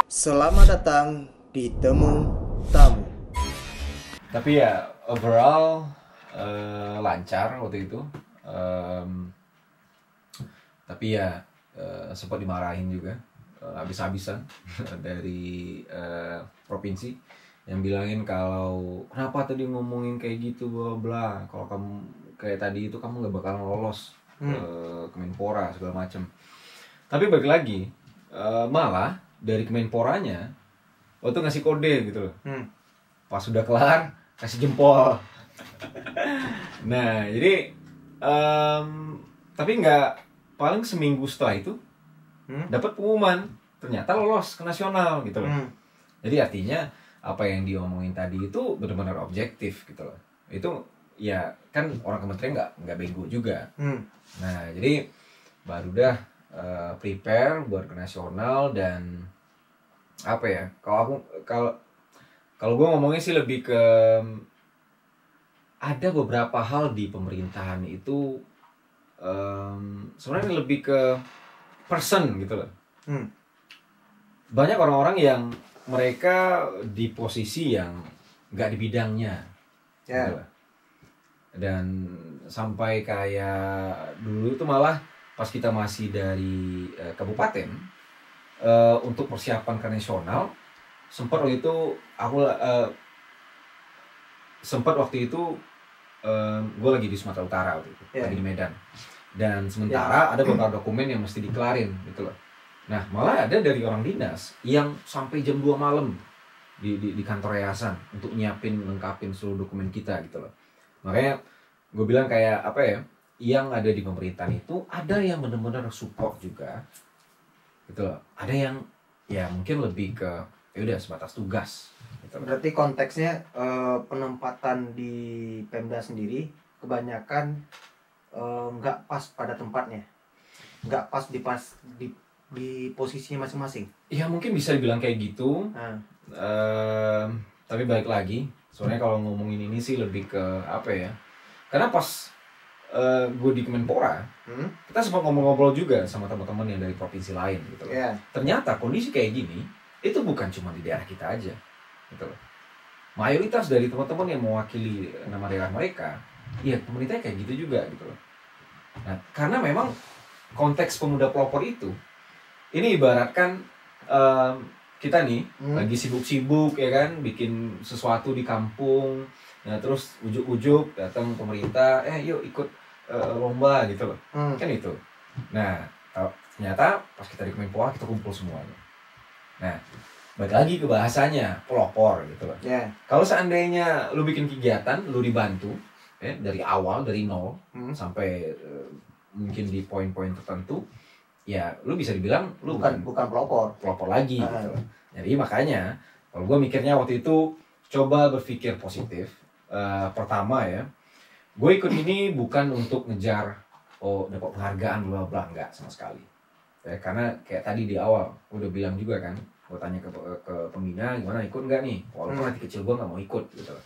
Selamat datang di Temu Tamu. Tapi ya overall lancar waktu itu. Em, tapi ya sempat dimarahin juga habis-habisan dari provinsi yang bilangin kalau kenapa tadi ngomongin kayak gitu bla bla, kalau kamu kayak tadi itu kamu nggak bakalan lolos ke Kemenpora segala macem. Tapi balik lagi malah dari Kemenporanya waktu ngasih kode gitu loh. Pas sudah kelar kasih jempol. Nah jadi tapi nggak, paling seminggu setelah itu dapat pengumuman ternyata lolos ke nasional gitu loh. Jadi artinya apa yang diomongin tadi itu benar-benar objektif gitu loh. Itu ya kan orang kementerian nggak bego juga. Nah jadi baru dah prepare buat ke nasional. Dan apa ya, kalau gue ngomongnya sih lebih ke ada beberapa hal di pemerintahan itu sebenarnya lebih ke person gitu loh. Banyak orang-orang yang mereka di posisi yang nggak di bidangnya, gitu loh. Dan sampai kayak dulu itu malah pas kita masih dari kabupaten untuk persiapan ke nasional, sempat waktu itu gue lagi di Sumatera Utara waktu itu, lagi di Medan. Dan sementara ada beberapa dokumen yang mesti dikelarin gitu loh. Nah malah ada dari orang dinas yang sampai jam 2 malam di kantor yayasan untuk nyiapin lengkapin seluruh dokumen kita gitu loh. Makanya gue bilang kayak apa ya, yang ada di pemerintahan itu ada yang benar-benar support juga gitu loh. Ada yang ya mungkin lebih ke ya udah sebatas tugas gitu. Berarti konteksnya penempatan di Pemda sendiri kebanyakan nggak pas pada tempatnya, nggak pas di posisinya masing-masing. Ya mungkin bisa dibilang kayak gitu. Tapi balik lagi, soalnya kalau ngomongin ini sih lebih ke apa ya? Karena pas gue di Kemenpora, kita sempat ngobrol-ngobrol juga sama teman-teman yang dari provinsi lain gitu loh. Ternyata kondisi kayak gini itu bukan cuma di daerah kita aja gitu loh. Mayoritas dari teman-teman yang mewakili nama daerah mereka, ya pemerintahnya kayak gitu juga gitu loh. Nah, karena memang konteks pemuda pelopor itu, ini ibaratkan kita nih lagi sibuk-sibuk ya kan, bikin sesuatu di kampung. Nah terus ujuk-ujuk datang pemerintah, yuk ikut lomba gitu loh, kan itu. Nah ternyata pas kita di Kemenpora kita kumpul semuanya. Nah balik lagi ke bahasanya pelopor gitu loh. Kalau seandainya lu bikin kegiatan, lu dibantu dari awal, dari nol sampai mungkin di poin-poin tertentu, ya lu bisa dibilang lu bukan pelopor lagi gitu loh. Jadi makanya kalau gue mikirnya waktu itu coba berpikir positif. Pertama ya, gue ikut ini bukan untuk ngejar dapat penghargaan bla bla, enggak sama sekali. Karena kayak tadi di awal gue udah bilang juga kan, gue tanya ke pembina gimana, ikut nggak nih, walaupun nanti kecil gue nggak mau ikut gitu.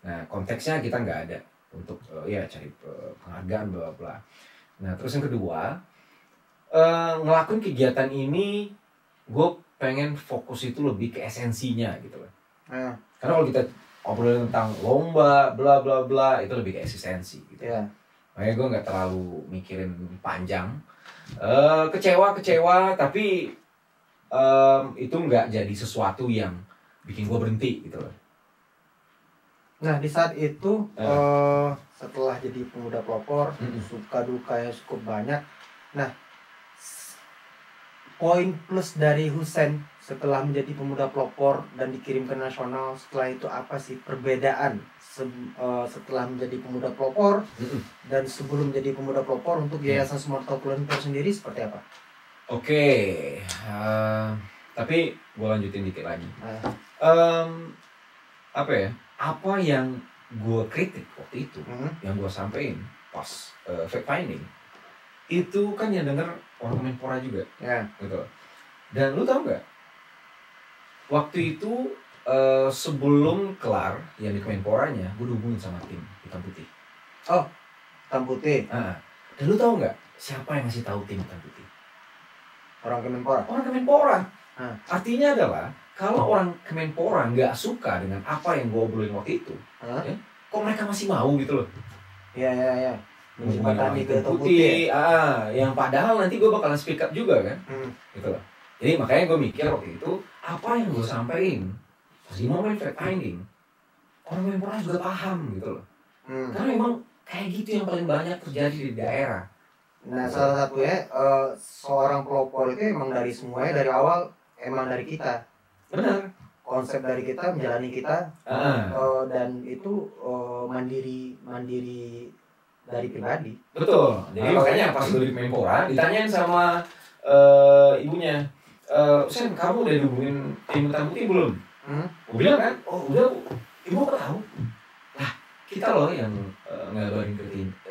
Nah konteksnya kita nggak ada untuk ya cari penghargaan bla bla. Nah terus yang kedua, ngelakuin kegiatan ini gue pengen fokus itu lebih ke esensinya gitu loh. Karena kalau kita obrolin tentang lomba bla bla bla itu lebih ke eksistensi gitu. Makanya gue nggak terlalu mikirin panjang. Kecewa tapi itu nggak jadi sesuatu yang bikin gue berhenti gitu loh. Nah di saat itu setelah jadi pemuda pelopor, suka dukanya cukup banyak. Nah poin plus dari Husein setelah menjadi pemuda pelopor dan dikirim ke nasional, setelah itu apa sih perbedaan setelah menjadi pemuda pelopor dan sebelum menjadi pemuda pelopor untuk Yayasan Sumarto Kemenpor sendiri seperti apa? Oke, tapi gue lanjutin dikit lagi. Apa ya? Apa yang gue kritik waktu itu, yang gue sampein pas fact finding, itu kan yang denger orang Kemenpora juga, gitu. Dan lu tau nggak? Waktu itu sebelum kelar yang di Kemenporanya, gue hubungin sama tim Hitam Putih. Hitam Putih. Dan lu tau nggak siapa yang ngasih tahu tim Hitam Putih? Orang Kemenpora. Orang Kemenpora. Artinya adalah kalau orang Kemenpora nggak suka dengan apa yang gue obrolin waktu itu, ya, kok mereka masih mau gitu loh? Iya. Menjembatani ke putih, yang padahal nanti gue bakalan speak up juga kan, gitu loh. Jadi makanya gue mikir waktu itu apa yang gue sampaikan pas di momen fact finding, orang Kemenpora juga paham gitu loh. Karena memang kayak gitu yang paling banyak terjadi di daerah. Nah, salah satunya seorang pelopor itu emang dari semuanya dari awal emang dari kita. Benar. Konsep dari kita, menjalani kita, dan itu mandiri dari pribadi. Betul. Jadi makanya pas gue di Kemenpora ditanyain sama ibunya, Sen, kamu udah dihubungin tim hitam putih belum? Gue bilang kan, oh udah, ibu kok tahu? Lah, kita loh yang ngabarin ke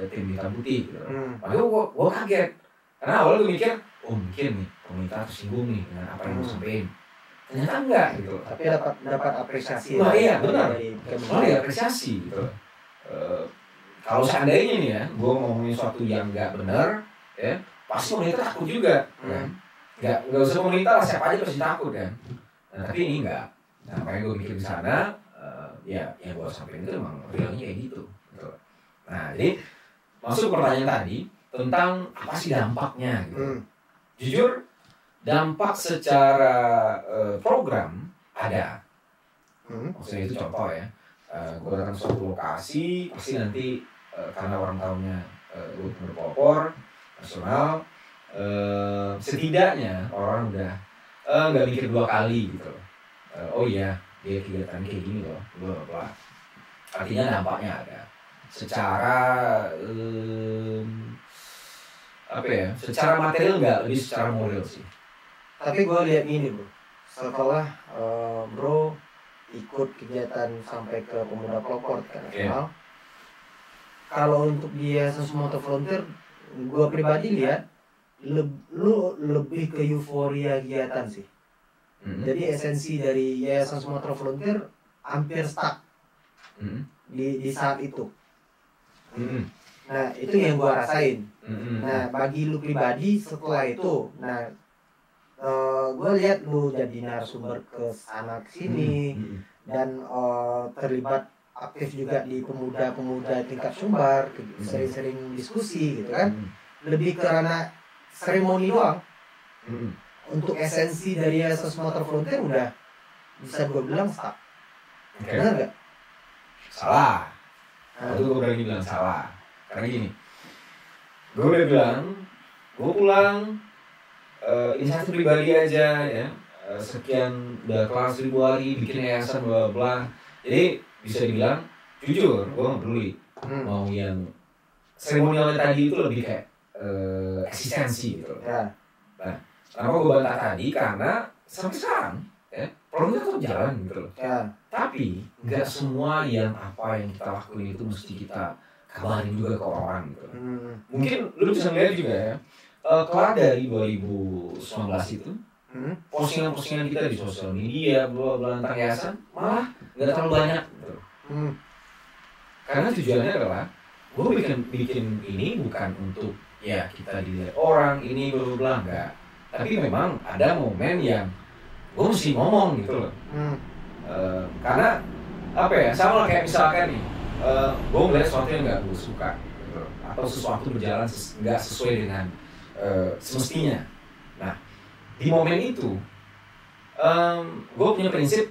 tim hitam putih. Gitu. Makanya gue kaget. Karena awalnya gue mikir, oh mungkin nih pemerintah tersinggung nih dengan apa yang gue sampaikan. Ternyata enggak gitu. Tapi dapat apresiasi. Nah, iya benar. Malah apresiasi gitu. Kalau seandainya nih ya, gue ngomongin sesuatu yang nggak benar, ya pasti pemerintah takut juga, kan? Nggak usah pemerintah lah, siapa aja pasti takut kan. Nah, tapi ini enggak. Nah, makanya gue mikir di sana, ya yang gue sampaikan itu emang realnya kayak gitu. Nah, jadi masuk pertanyaan tadi tentang apa sih dampaknya gitu. Jujur, dampak secara program ada. Maksudnya itu contoh ya. Gue datang ke suatu lokasi, pasti nanti karena orang tahunya gue berpelopor nasional, setidaknya orang udah nggak mikir dua kali gitu. Oh iya, dia kegiatan kayak gini loh, bla bla. Artinya dampaknya ada. Secara apa ya? Secara material nggak, lebih secara moral sih. Tapi gue lihat gini bro, setelah bro ikut kegiatan sampai ke pemuda pelopor nasional, kalau untuk di Yayasan Sumatera Frontier, gue pribadi lihat lu lebih ke euforia kegiatan sih. Jadi esensi dari Yayasan Sumatera Frontier hampir stuck di saat itu. Nah itu yang gue rasain. Nah bagi lu pribadi setelah itu, nah gue lihat lu jadi narasumber ke sana sini dan terlibat aktif juga di pemuda-pemuda tingkat Sumbar, sering-sering diskusi gitu kan. Lebih karena seremoni doang. Untuk esensi dari Yayasan Sumatera Frontier udah bisa gue bilang stuck. Benar nggak? Salah. Itu gue berani bilang salah. Karena gini, gue udah bilang, gue pulang inisiatif pribadi aja ya, sekian udah kelas 1000 hari bikin yayasan bla bla. Jadi bisa dibilang jujur gue nggak peduli mau yang seremonialnya tadi itu lebih kayak eksistensi gitu. Nah, kenapa gue bantah tadi? Karena sampai sekarang ya program itu jalan gitu loh. Tapi nggak semua yang apa yang kita lakuin itu mesti kita kabarin juga ke orang gitu. Mungkin lu bisa ngeliat juga ya. Kelar dari 2019 itu postingan-postingan kita di sosial media bla bla tentang yayasan malah nggak terlalu banyak gitu. Karena tujuannya adalah gue bikin ini bukan untuk ya kita dilihat orang ini bla bla enggak, tapi memang ada momen yang gue mesti ngomong gitu loh. Karena apa ya, sama kayak misalkan nih gue ngeliat sesuatu yang nggak gue suka gitu, atau sesuatu berjalan nggak sesuai dengan semestinya. Nah di momen itu gue punya prinsip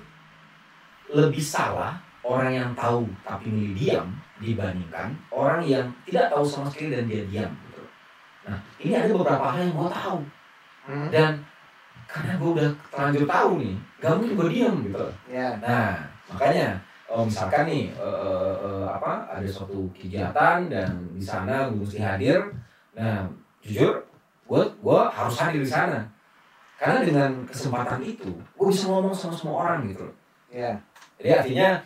lebih salah orang yang tahu tapi milih diam dibandingkan orang yang tidak tahu sama sekali dan dia diam gitu. Nah ini ada beberapa hal yang gue tahu dan karena gue udah terlanjur tahu nih, gak mungkin gue diam gitu. Nah makanya misalkan nih ada suatu kegiatan dan di sana gue mesti hadir. Nah jujur gue harus hadir di sana karena dengan kesempatan itu gue bisa ngomong sama semua orang gitu. Jadi artinya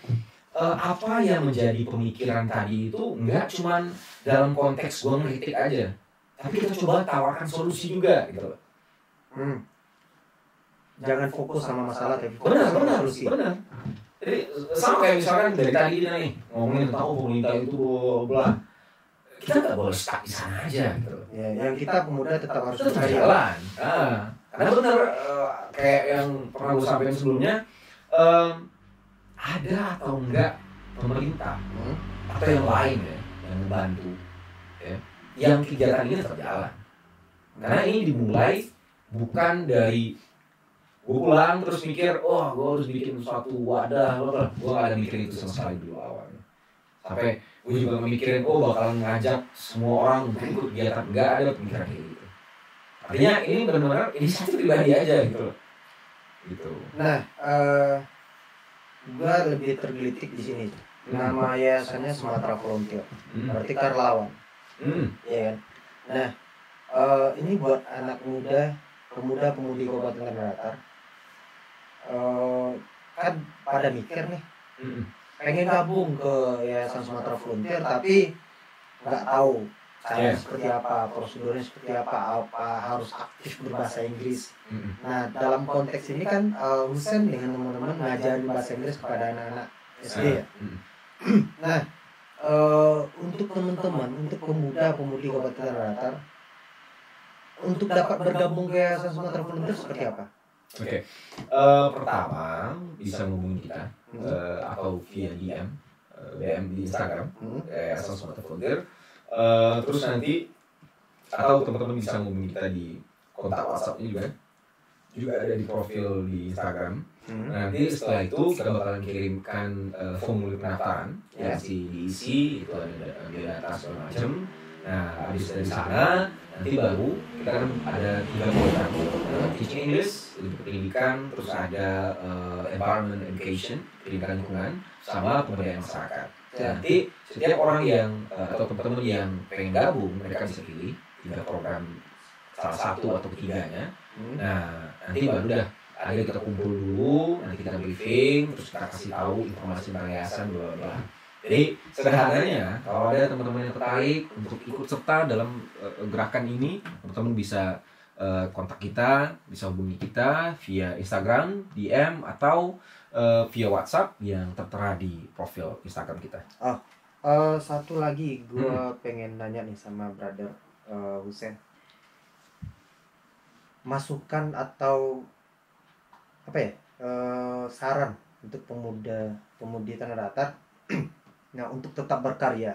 apa yang menjadi pemikiran tadi itu nggak cuman dalam konteks gue ngeritik aja, tapi kita coba tawarkan solusi juga gitu. Jangan fokus sama masalah, tapi fokus sama solusi. Benar. Jadi sama kayak misalkan dari tadi nih ngomongin tentang pemerintah itu bla, kita nggak boleh stuck di sana aja gitu. Yang kita pemuda tetap harus jalan. Karena benar kayak yang pernah gue sampaikan sebelumnya, ada atau enggak pemerintah atau yang lain ya yang membantu ya, yang kegiatan ini tetap jalan. Karena ini dimulai bukan dari gue pulang terus mikir, oh gue harus bikin suatu wadah, gue gak ada mikir itu sama sekali dulu awalnya. Sampai gue juga mikirin, oh bakalan ngajak semua orang untuk ikut kegiatan, nggak ada pemikiran kayak gitu. Artinya ini benar-benar inisiatif pribadi aja gitu. Gitu. Nah, gue lebih tergelitik di sini. Nama yayasannya Sumatera Volunteer, berarti karlawan. Ya kan? Nah, ini buat anak muda, pemuda-pemudi Kabupaten Tanah Datar, kan pada mikir nih, pengen gabung ke Yayasan Sumatera Volunteer, tapi nggak tahu caranya seperti apa, prosedurnya seperti apa harus aktif berbahasa Inggris. Nah, dalam konteks ini kan Husein dengan teman-teman ngajarin bahasa Inggris kepada anak-anak SD ya. Nah, untuk teman-teman, untuk pemuda-pemudi Kabupaten Tanah Datar, untuk dapat bergabung ke Yayasan Sumatera Volunteer seperti apa? Oke. Pertama bisa menghubungi kita atau via DM di Instagram Yayasan Sumatera Volunteer. Terus nanti atau teman-teman bisa menghubungi kita di kontak WhatsApp-nya juga ada di profil di Instagram. Nanti setelah itu kita bakalan kirimkan formulir pendaftaran yang diisi, itu ada data segala macam. Nah, habis dari sana nanti baru kita kan ada 3 program, teaching English, pendidikan, terus ada environment education, pendidikan lingkungan, sama pemberdayaan masyarakat. Nanti setiap orang yang atau teman-teman yang pengen gabung, mereka bisa pilih 3 program, salah satu atau ketiganya. Nah, nanti baru dah ada kita kumpul dulu, nanti kita briefing, terus kita kasih tahu informasi tentang yayasan, bla bla. Jadi sederhananya, kalau ada teman-teman yang tertarik untuk ikut serta dalam gerakan ini, teman-teman bisa kontak kita, bisa hubungi kita via Instagram, DM, atau via WhatsApp yang tertera di profil Instagram kita. Satu lagi, gue pengen nanya nih sama brother Husein. Masukan atau apa ya, saran untuk pemuda-pemudi Tanah Datar nah untuk tetap berkarya.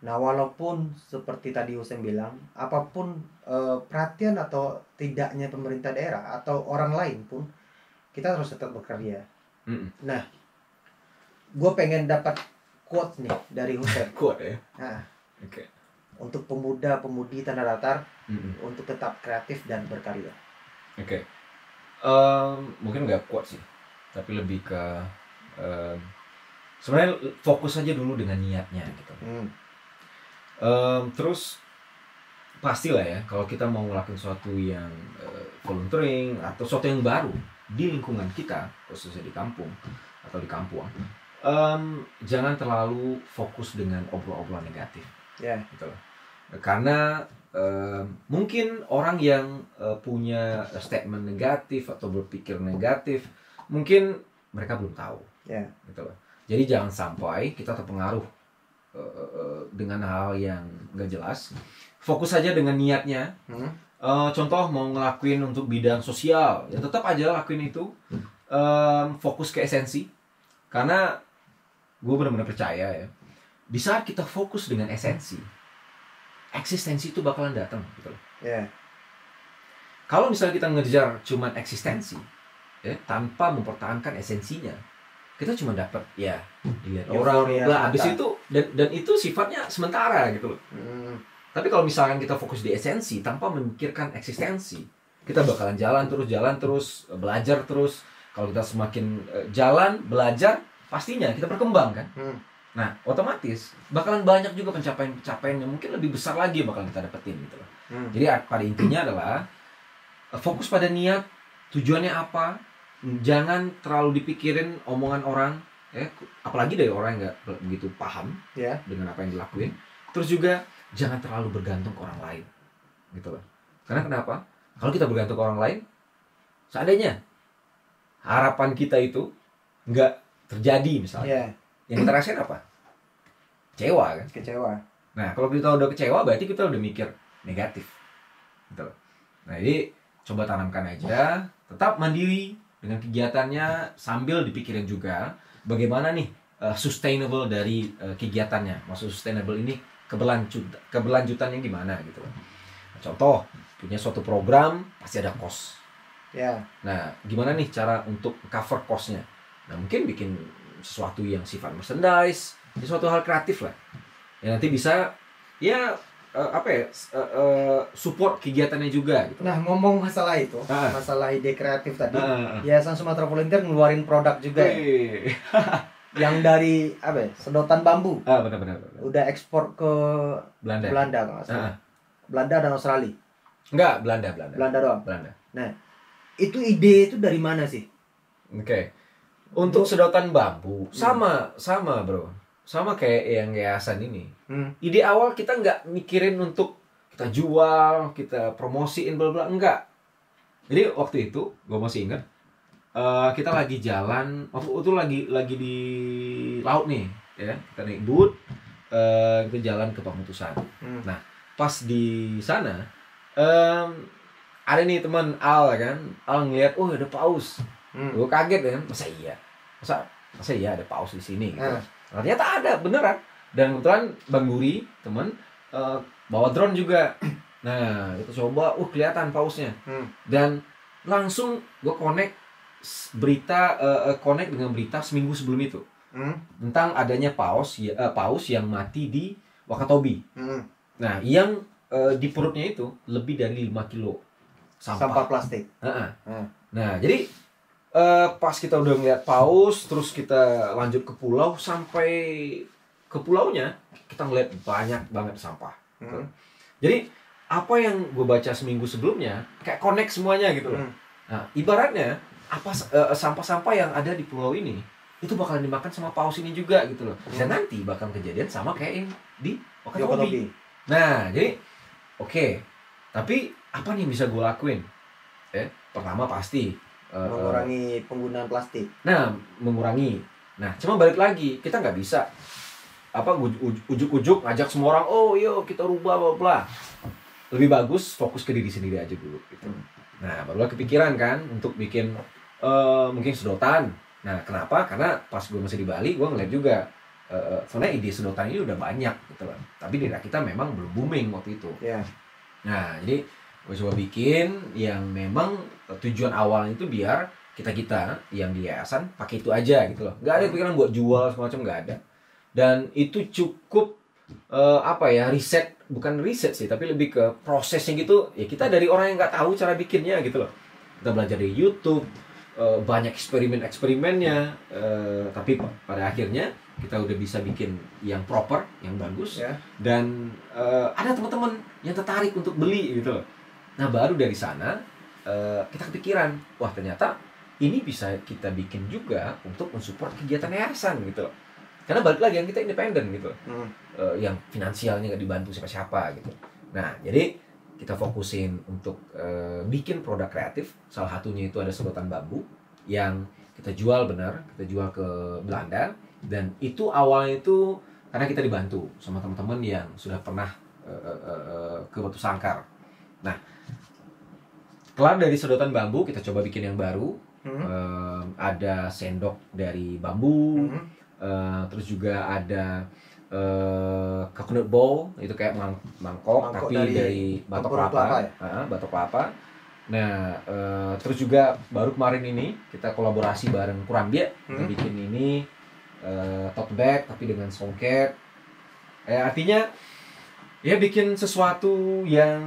Nah, walaupun seperti tadi Husein bilang, apapun perhatian atau tidaknya pemerintah daerah atau orang lain pun, kita harus tetap berkarya. Nah, gue pengen dapat quote nih dari Husein. Quote ya? Nah, okay. Untuk pemuda-pemudi Tanah Datar, untuk tetap kreatif dan berkarya. Oke. Mungkin nggak quote sih, tapi lebih ke sebenarnya fokus aja dulu dengan niatnya gitu. Terus pastilah ya, kalau kita mau ngelakuin sesuatu yang volunteering atau sesuatu yang baru di lingkungan kita, khususnya di kampung atau di kampung, jangan terlalu fokus dengan obrolan negatif. Gitu loh. Karena mungkin orang yang punya statement negatif atau berpikir negatif, mungkin mereka belum tahu. Gitu loh. Jadi jangan sampai kita terpengaruh dengan hal yang gak jelas. Fokus saja dengan niatnya. Contoh mau ngelakuin untuk bidang sosial, ya tetap aja lakuin itu. Fokus ke esensi. Karena gue benar-benar percaya ya, di saat kita fokus dengan esensi, eksistensi itu bakalan datang gitu loh. Kalau misalnya kita ngejar cuman eksistensi ya, tanpa mempertahankan esensinya, kita cuma dapat ya dilihat orang lah, habis itu dan itu sifatnya sementara gitu loh. Tapi kalau misalkan kita fokus di esensi tanpa memikirkan eksistensi, kita bakalan jalan terus belajar terus. Kalau kita semakin jalan belajar, pastinya kita berkembang kan. Nah, otomatis bakalan banyak juga pencapaian yang mungkin lebih besar lagi bakal kita dapetin gitu loh. Jadi pada intinya adalah fokus pada niat, tujuannya apa. Jangan terlalu dipikirin omongan orang, ya, apalagi dari orang yang nggak begitu paham dengan apa yang dilakuin. Terus juga jangan terlalu bergantung ke orang lain, gitu loh. Karena kenapa? Kalau kita bergantung ke orang lain, seandainya harapan kita itu nggak terjadi misalnya, yang kita rasain apa? Kecewa kan? Kecewa. Nah, kalau kita udah kecewa, berarti kita udah mikir negatif, gitu loh. Nah, jadi coba tanamkan aja, tetap mandiri dengan kegiatannya sambil dipikirin juga bagaimana nih sustainable dari kegiatannya. Maksud sustainable ini keberlanjutannya gimana gitu. Contoh, punya suatu program pasti ada cost. Ya. Nah, gimana nih cara untuk cover cost-nya? Nah, mungkin bikin sesuatu yang sifat merchandise, sesuatu hal kreatif lah. Ya nanti bisa ya support kegiatannya juga gitu. Nah, ngomong masalah itu, masalah ide kreatif tadi, Yayasan Sumatera Volunteer ngeluarin produk juga ya. Yang dari sedotan bambu. Benar. Udah ekspor ke Belanda kalau nggak salah. Belanda dan Australia. Enggak, Belanda doang. Belanda. Nah, itu ide itu dari mana sih? Oke. Untuk sedotan bambu sama bro. Sama kayak yang yayasan ini. Ide awal kita nggak mikirin untuk kita jual, kita promosiin bla bla, enggak. Jadi waktu itu gue masih ingat kita lagi jalan, waktu itu lagi di laut nih, ya kita naik boot, kita jalan ke Pemutusan. Nah pas di sana ada nih teman Al kan, Al ngeliat, oh ada paus, gue kaget kan, masa iya ada paus di sini gitu. Ternyata ada beneran. Dan kebetulan Bang Guri temen bawa drone juga. Nah itu coba, kelihatan pausnya. Dan langsung gue connect dengan berita seminggu sebelum itu tentang adanya paus yang mati di Wakatobi. Nah yang di perutnya itu lebih dari 5 kilo sampah plastik. Nah jadi pas kita udah ngeliat paus, terus kita lanjut ke pulau, sampai ke pulaunya kita ngeliat banyak banget sampah. Jadi apa yang gue baca seminggu sebelumnya kayak connect semuanya gitu loh. Nah ibaratnya sampah-sampah yang ada di pulau ini itu bakalan dimakan sama paus ini juga gitu loh. Dan nanti bakal kejadian sama kayak yang di Wakatobi. Nah jadi oke. Tapi apa nih yang bisa gue lakuin? Pertama pasti mengurangi penggunaan plastik. Nah, mengurangi. Nah, cuma balik lagi, kita nggak bisa ujuk-ujuk ngajak semua orang, oh yuk kita rubah bla bla. Lebih bagus fokus ke diri sendiri aja dulu gitu. Nah, barulah kepikiran kan untuk bikin mungkin sedotan. Nah, kenapa? Karena pas gue masih di Bali, gue ngeliat juga sebenarnya ide sedotan ini udah banyak gitu loh. Tapi di daerah kita memang belum booming waktu itu. Nah, jadi gue coba bikin yang memang tujuan awalnya itu biar kita yang di yayasan pakai itu aja gitu loh. Nggak ada pikiran buat jual semacam, nggak ada. Dan itu cukup bukan riset sih, tapi lebih ke prosesnya gitu. Ya kita dari orang yang nggak tahu cara bikinnya gitu loh. Kita belajar dari YouTube, banyak eksperimennya, tapi pada akhirnya kita udah bisa bikin yang proper, yang bagus, dan ada teman-teman yang tertarik untuk beli gitu loh. Nah baru dari sana kita kepikiran, wah ternyata ini bisa kita bikin juga untuk mensupport kegiatan yayasan gitu loh. Karena balik lagi yang kita independen gitu, yang finansialnya nggak dibantu siapa-siapa gitu. Nah jadi kita fokusin untuk bikin produk kreatif. Salah satunya itu ada sedotan bambu yang kita jual kita jual ke Belanda. Dan itu awalnya itu karena kita dibantu sama teman-teman yang sudah pernah ke Batu Sangkar. Nah kelar dari sedotan bambu, kita coba bikin yang baru. Ada sendok dari bambu, terus juga ada coconut bowl, itu kayak mangkok tapi dari batok kelapa. Batok kelapa. Nah, terus juga baru kemarin ini kita kolaborasi bareng Kurambia, kita bikin ini tote bag tapi dengan songket. Artinya ya bikin sesuatu yang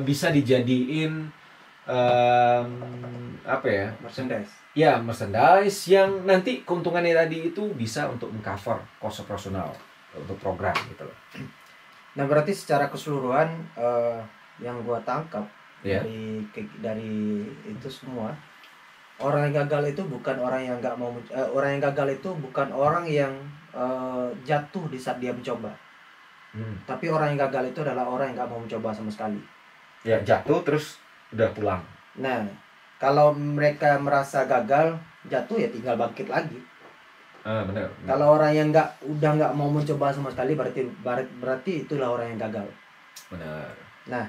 bisa dijadiin merchandise. Ya, merchandise yang nanti keuntungannya tadi itu bisa untuk mengcover cost operasional untuk program gitu loh. Nah, berarti secara keseluruhan yang gua tangkap dari itu semua, orang yang gagal itu bukan orang yang nggak mau orang yang gagal itu bukan orang yang jatuh di saat dia mencoba. Tapi orang yang gagal itu adalah orang yang nggak mau mencoba sama sekali. Ya, jatuh terus udah pulang. Nah, kalau mereka merasa gagal, jatuh ya tinggal bangkit lagi. Benar. Kalau orang yang udah nggak mau mencoba sama sekali, berarti itulah orang yang gagal. Benar. Nah,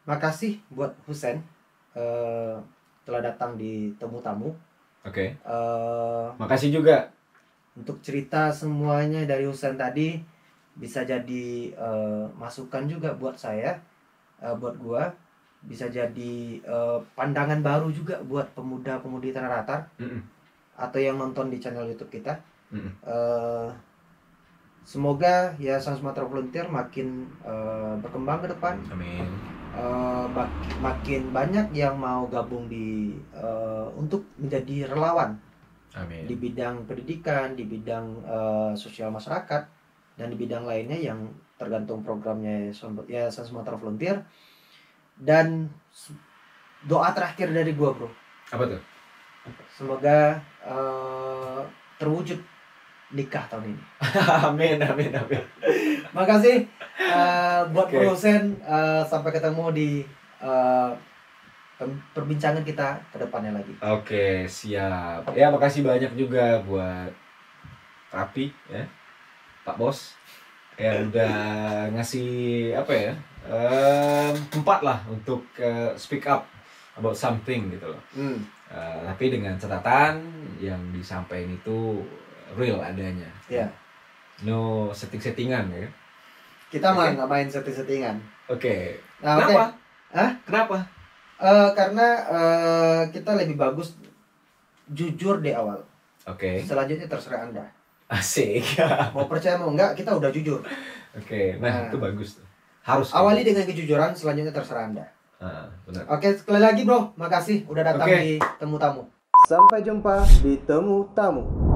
makasih buat Husen telah datang di Temu Tamu. Oke. Makasih juga untuk cerita semuanya dari Husen tadi, bisa jadi masukan juga buat saya, buat gua, bisa jadi pandangan baru juga buat pemuda-pemudi Tanah Datar atau yang nonton di channel YouTube kita. Semoga Yayasan Sumatera Volunteer makin berkembang ke depan. Amin. Makin banyak yang mau gabung untuk menjadi relawan. Amin. Di bidang pendidikan, di bidang sosial masyarakat, dan di bidang lainnya yang tergantung programnya Yayasan Sumatera Volunteer. Dan doa terakhir dari gua, bro. Apa tuh? Semoga terwujud nikah tahun ini. Amin. Makasih buat produsen. Sampai ketemu di perbincangan kita ke depannya lagi. Oke, siap. Ya, makasih banyak juga buat Rapi ya, Pak Bos, yang udah ngasih apa ya, tempat lah untuk speak up about something gitu loh. Tapi dengan catatan yang disampaikan itu real adanya. Ya. No setting-settingan ya. Kita mah nggak main setting-settingan. Oke. Nah, kenapa? Hah? Kenapa? Karena kita lebih bagus jujur di awal. Oke. Selanjutnya terserah Anda. Asik. Mau percaya mau enggak, kita udah jujur. Oke. Nah, itu bagus tuh. Harus awali dengan kejujuran, selanjutnya terserah Anda. Benar. Oke, sekali lagi bro, makasih udah datang di Temu Tamu. Sampai jumpa di Temu Tamu.